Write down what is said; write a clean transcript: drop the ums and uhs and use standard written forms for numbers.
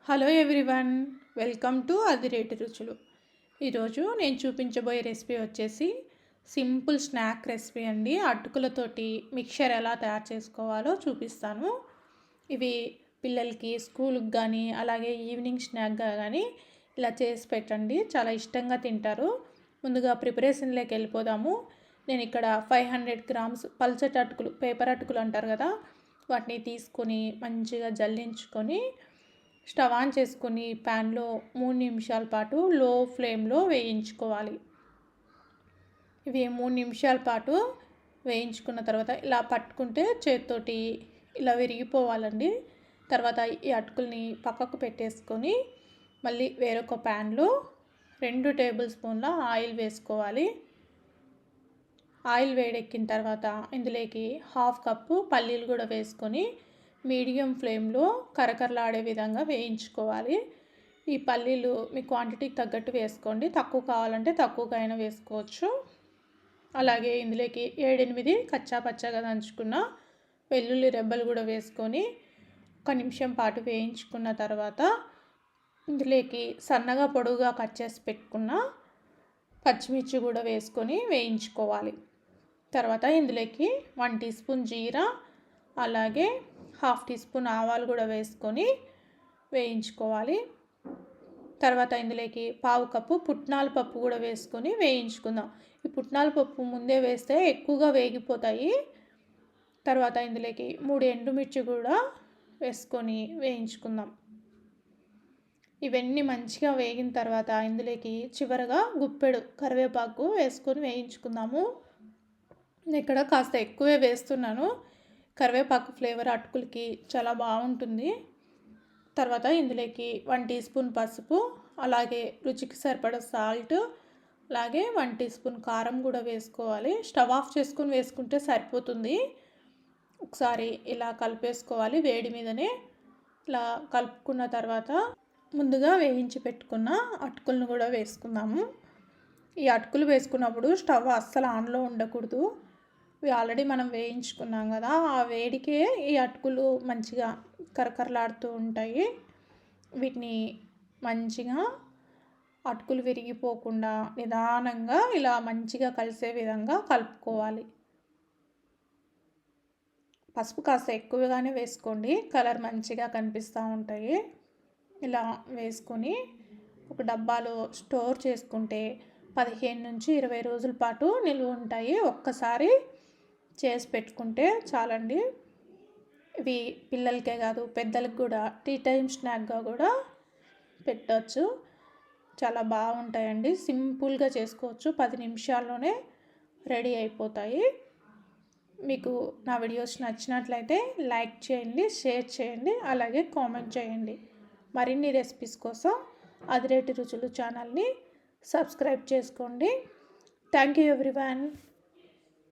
Hello everyone, welcome to అదిరేటి రుచులు. ఈరోజు నేను చూపించబోయే రెసిపీ వచ్చేసి సింపుల్ స్నాక్ రెసిపీ అండి. అటుకులతోటి మిక్చర్ ఎలా తయారు చేసుకోవాలో చూపిస్తాను. ఇవి పిల్లలకి స్కూల్కి కానీ అలాగే ఈవినింగ్ స్నాక్గా కానీ ఇలా చేసి పెట్టండి, చాలా ఇష్టంగా తింటారు. ముందుగా ప్రిపరేషన్లోకి వెళ్ళిపోదాము. నేను ఇక్కడ 500 గ్రామ్స్ పల్చటి అటుకులు, పేపర్ అటుకులు అంటారు కదా, వాటిని తీసుకొని మంచిగా జల్లించుకొని స్టవ్ ఆన్ చేసుకొని ప్యాన్లో 3 నిమిషాల పాటు లో ఫ్లేమ్లో వేయించుకోవాలి. ఇవి 3 నిమిషాల పాటు వేయించుకున్న తర్వాత ఇలా పట్టుకుంటే చేతితోటి ఇలా విరిగిపోవాలండి. తర్వాత ఈ అటుకుల్ని పక్కకు పెట్టేసుకొని మళ్ళీ వేరొక ప్యాన్లో 2 టేబుల్ స్పూన్ల ఆయిల్ వేసుకోవాలి. ఆయిల్ వేడెక్కిన తర్వాత ఇందులోకి 1/2 కప్పు పల్లీలు కూడా వేసుకొని మీడియం ఫ్లేమ్లో కరకరలాడే విధంగా వేయించుకోవాలి. ఈ పల్లీలు మీ క్వాంటిటీకి తగ్గట్టు వేసుకోండి, తక్కువ కావాలంటే తక్కువగా అయినా వేసుకోవచ్చు. అలాగే ఇందులోకి 7-8 కచ్చా పచ్చగా దంచుకున్న వెల్లుల్లి రెబ్బలు కూడా వేసుకొని 1 నిమిషం పాటు వేయించుకున్న తర్వాత ఇందులోకి సన్నగా పొడుగుగా కట్ చేసి పెట్టుకున్న పచ్చిమిర్చి కూడా వేసుకొని వేయించుకోవాలి. తర్వాత ఇందులోకి 1 టీ స్పూన్ జీరా, అలాగే 1/2 టీ స్పూన్ ఆవాలు కూడా వేసుకొని వేయించుకోవాలి. తర్వాత ఇందులోకి 1/4 కప్పు పుట్నాల పప్పు కూడా వేసుకొని వేయించుకుందాం. ఈ పుట్నాల పప్పు ముందే వేస్తే ఎక్కువగా వేగిపోతాయి. తర్వాత ఇందులోకి 3 ఎండుమిర్చి కూడా వేసుకొని వేయించుకుందాం. ఇవన్నీ మంచిగా వేగిన తర్వాత ఇందులోకి చివరగా గుప్పెడు కరివేపాకు వేసుకొని వేయించుకుందాము. ఇక్కడ కాస్త ఎక్కువే వేస్తున్నాను, కరివేపాకు ఫ్లేవర్ అటుకులకి చాలా బాగుంటుంది. తర్వాత ఇందులోకి 1 టీ స్పూన్ పసుపు, అలాగే రుచికి సరిపడా సాల్ట్, అలాగే 1 టీ స్పూన్ కారం కూడా వేసుకోవాలి. స్టవ్ ఆఫ్ చేసుకొని వేసుకుంటే సరిపోతుంది. ఒకసారి ఇలా కలిపేసుకోవాలి వేడి మీదనే. ఇలా కలుపుకున్న తర్వాత ముందుగా వేయించి పెట్టుకున్న అటుకులను కూడా వేసుకుందాము. ఈ అటుకులు వేసుకున్నప్పుడు స్టవ్ అస్సలు ఆన్లో ఉండకూడదు. ఇవి ఆల్రెడీ మనం వేయించుకున్నాం కదా, ఆ వేడికే ఈ అటుకులు మంచిగా కరకరలాడుతూ ఉంటాయి. వీటిని మంచిగా అటుకులు విరిగిపోకుండా నిదానంగా ఇలా మంచిగా కలిసే విధంగా కలుపుకోవాలి. పసుపు కాస్త ఎక్కువగానే వేసుకోండి, కలర్ మంచిగా కనిపిస్తూ ఉంటాయి. ఇలా వేసుకొని ఒక డబ్బాలో స్టోర్ చేసుకుంటే 15 నుంచి 20 రోజుల పాటు నిల్వ ఉంటాయి. ఒక్కసారి చేసి పెట్టుకుంటే చాలండి. ఇవి పిల్లలకే కాదు పెద్దలకు కూడా టీ టైం స్నాక్గా కూడా పెట్టవచ్చు. చాలా బాగుంటాయండి, సింపుల్గా చేసుకోవచ్చు, 10 నిమిషాల్లోనే రెడీ అయిపోతాయి. మీకు నా వీడియోస్ నచ్చినట్లయితే లైక్ చేయండి, షేర్ చేయండి, అలాగే కామెంట్ చేయండి. మరిన్ని రెసిపీస్ కోసం అదిరేటి రుచులు ఛానల్ని సబ్స్క్రైబ్ చేసుకోండి. Thank you everyone.